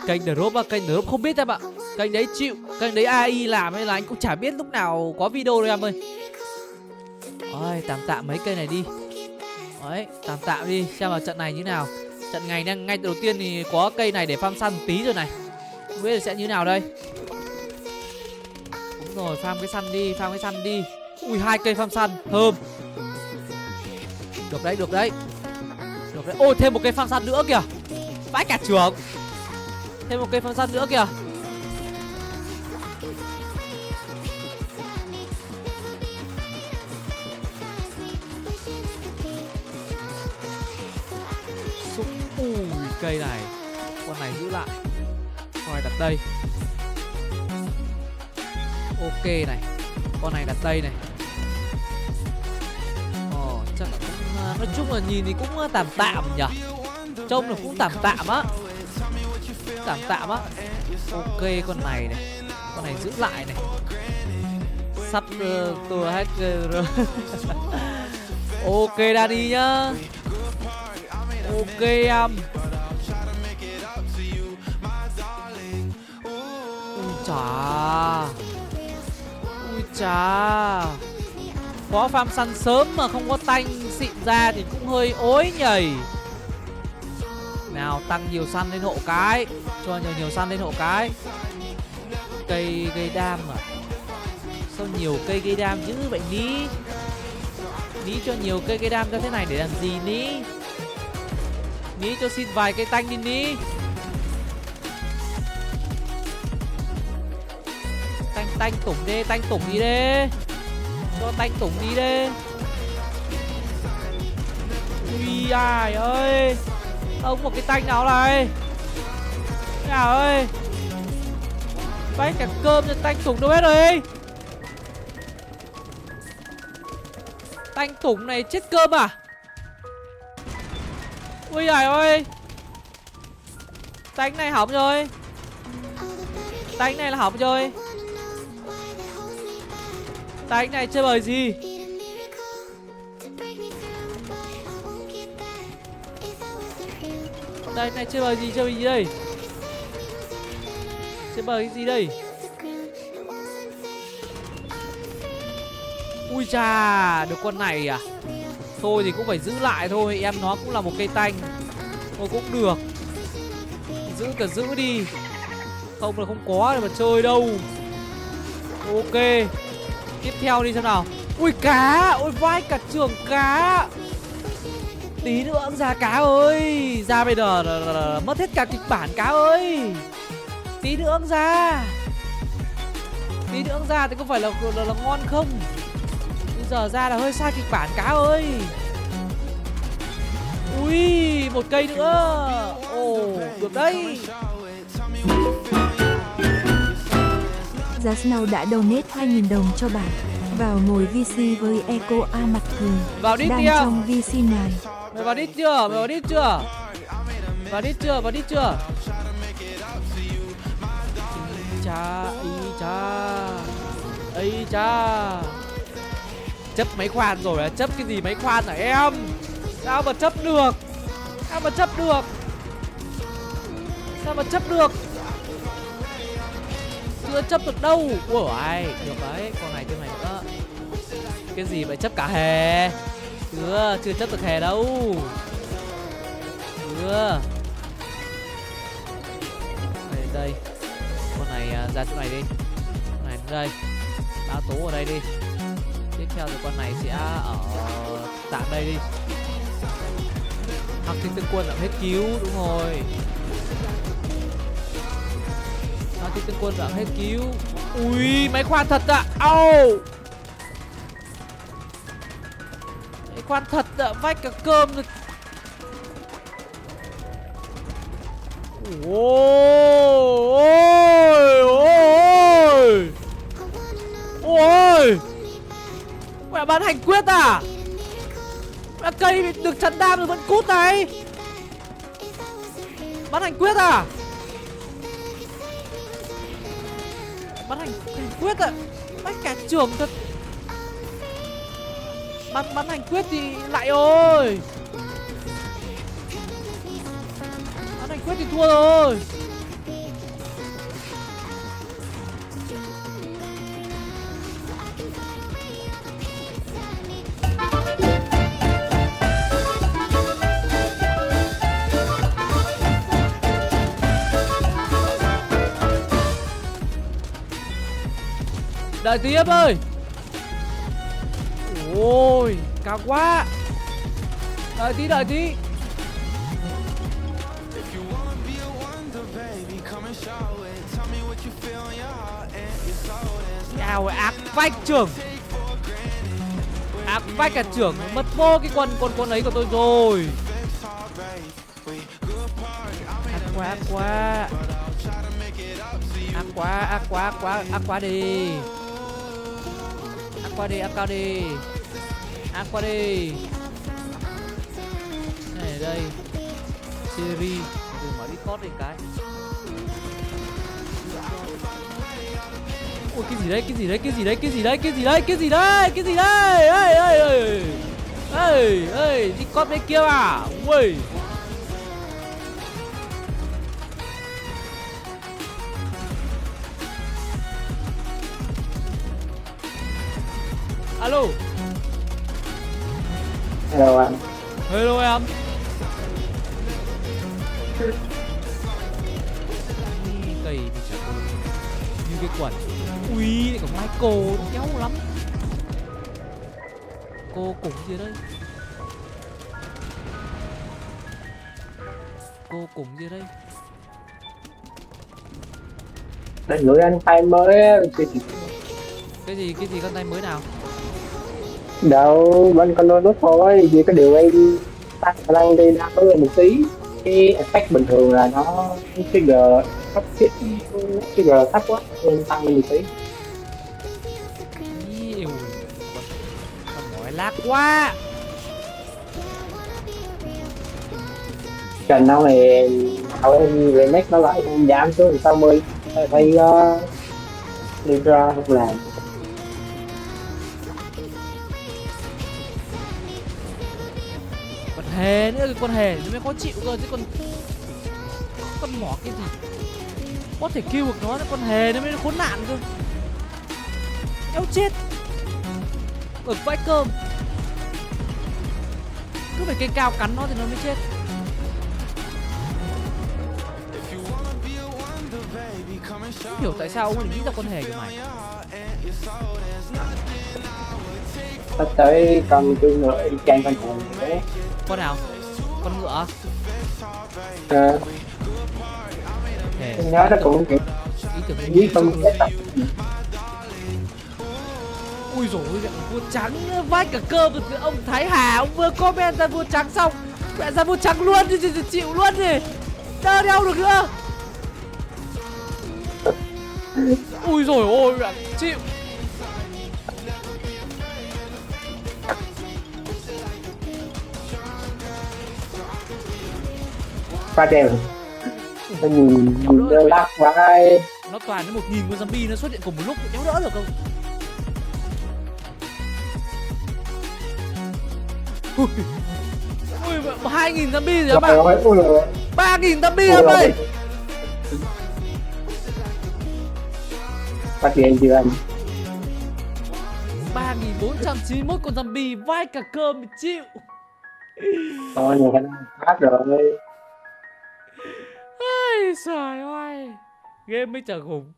Kênh drop á, kênh drop không biết em ạ. Kênh đấy chịu, kênh đấy AI làm nên là anh cũng chả biết lúc nào có video đâu em ơi. Ôi, tạm tạm mấy cây này đi. Đấy, tạm tạm đi, xem vào trận này như nào. Trận ngày đang ngay từ đầu tiên thì có cây này để farm săn một tí rồi này. Không biết là sẽ như nào đây. Đúng rồi, farm cái săn đi, farm cái săn đi. Ui, 2 cây farm săn, thơm. Được đấy, được đấy. Được đấy. Ôi, thêm một cây farm săn nữa kìa. Vãi cả trưởng. Thêm một cây farm săn nữa kìa. Ui, cây này. Con này giữ lại. Con này đặt đây. Ok này. Con này đặt đây này. Chắc là cũng, nói chung là nhìn thì cũng tạm tạm nhỉ. Trông là cũng tạm tạm á. Tạm tạm á. Ok, con này này. Con này giữ lại này. Sắp tôi hết rồi. Ok, Danny nhá. Ok em. Ui chà. Ui chà. Có farm săn sớm mà không có tanh xịn ra thì cũng hơi ối nhầy. Nào, tăng nhiều săn lên hộ cái. Cho nhiều săn lên hộ cái. Cây gây đam à? Sao nhiều cây gây đam dữ vậy Ní? Ní cho nhiều cây gây đam ra thế này để làm gì Ní? Ní cho xin vài cây tanh đi Ní. Tanh tủng đi, tanh tủng đi đi. Cho tanh tủng đi đi. Ui ai ơi. Ông một cái tanh nào này. Nào ơi. Vãi cả cơm cho tanh tủng đâu hết rồi. Tanh tủng này chết cơm à? Ui giời ơi. Tanh này hỏng rồi. Tanh này là hỏng rồi. Tanh này chơi bời gì? Đây này chơi bời gì, chơi bời gì đây? Chơi bời cái gì đây? Ui chà, được con này à? Thôi thì cũng phải giữ lại thôi, em nó cũng là một cây tanh. Thôi cũng được. Giữ cả giữ đi. Không là không có để mà chơi đâu. Ok. Tiếp theo đi xem nào. Ui cá, ôi vai cả trường cá. Tí nữa cũng ra cá ơi. Ra bây giờ mất hết cả kịch bản cá ơi. Tí nữa cũng ra. Tí nữa cũng ra thì có phải là ngon không? Bây giờ ra là hơi sai kịch bản cá ơi. Ui, một cây nữa. Ồ, được đấy. Giá Snow đã donate 2.000 đồng cho bạn. Vào ngồi VC với Eco A mặt cười. Vào đít đang đi trong VC này. Mày vào đít chưa? Mày vào đít chưa? Vào đít chưa? Vào đít chưa? Chà, ý chà. Ý chà. Chấp máy khoan rồi à? Chấp cái gì máy khoan hả em? Sao mà chấp được? Sao mà chấp được? Sao mà chấp được? Chưa chấp được đâu. Ủa ai? Được đấy, con này thêm này nữa. Cái gì vậy chấp cả hè? Chưa chấp được hè đâu. Chưa. Đây. Con này ra chỗ này đi. Con này đây. Báo tố ở đây đi. Tiếp theo thì con này sẽ ở tạm đây đi. Hắc Thiên Tương Quân đã hết cứu, đúng rồi. Hắc Thiên Tương Quân đã hết cứu. Ui, máy khoan thật ạ. Au. Máy khoan thật ạ, vách cả cơm rồi. Ôi. Ôi. Mẹ bán hành quyết à? Mẹ cây được chắn đam rồi vẫn cút này. Bán hành quyết à? Bán hành quyết à? Bách cả trường thật. Bán hành quyết thì lại rồi. Bán hành quyết thì thua rồi. Đợi tí em ơi. Ôi cao quá. Đợi tí Eo ác vách trưởng. Ác vách cả trưởng. Mất vô cái con ấy của tôi rồi. Ác quá. Ác quá đi. Ác qua đi. Này ở đây. Siri. Đừng mở Discord đi cái. Ôi cái gì đấy? Ê, Discord bên kia à? Ui. Alo. Hello anh. Hello em. Cây thì chả có như cái quần. Ui, lại có Michael, kéo lắm. Cô cùng gì đây? Định gửi anh tay mới á. Cái gì con tay mới nào? Đâu bên con đôi nút thôi, chỉ có điều em tăng khả năng đi đa hơn một tí. Cái effect bình thường là nó trigger thấp, trigger thấp quá nên tăng lên một tí. Yêu. Con nói lag quá. Trần đâu này nào em remake nó lại em giảm xuống sau mươi thấy đi ra không làm. Con hề nữa, con hề nó mới khó chịu cơ chứ con mỏ cái gì có thể kêu được nó, con hề nó mới khốn nạn cơ. Éo chết. Ở vãi cơm. Cứ phải cây cao cắn nó thì nó mới chết. Không hiểu tại sao ông lại nghĩ ra con hề như mày. Sắp tới con tôi nữa đi trang con hồn đấy. Con nào? Con ngựa? Hề. Nhớ nó cũng kiểu Ý tưởng với con ui dồi ôi, vua trắng vãi cả cơm. Ông Thái Hà ông vừa comment ra vua trắng xong mẹ ra vua trắng luôn thì chịu luôn thì đơ đeo được nữa. Ui dồi ôi mẹ chịu. pha treo. Nó nhìn nó lắc vai. Nó toàn với 1000 con zombie nó xuất hiện cùng một lúc, kéo đỡ được không? Ui 2000 zombie rồi bạn. 3000 zombie em ơi. Phát hiện chưa anh? 3491 con zombie vai cả cơm thì chịu. Thôi nhiều khả năng phát rồi. Ôi trời ơi. Game mới chả khủng.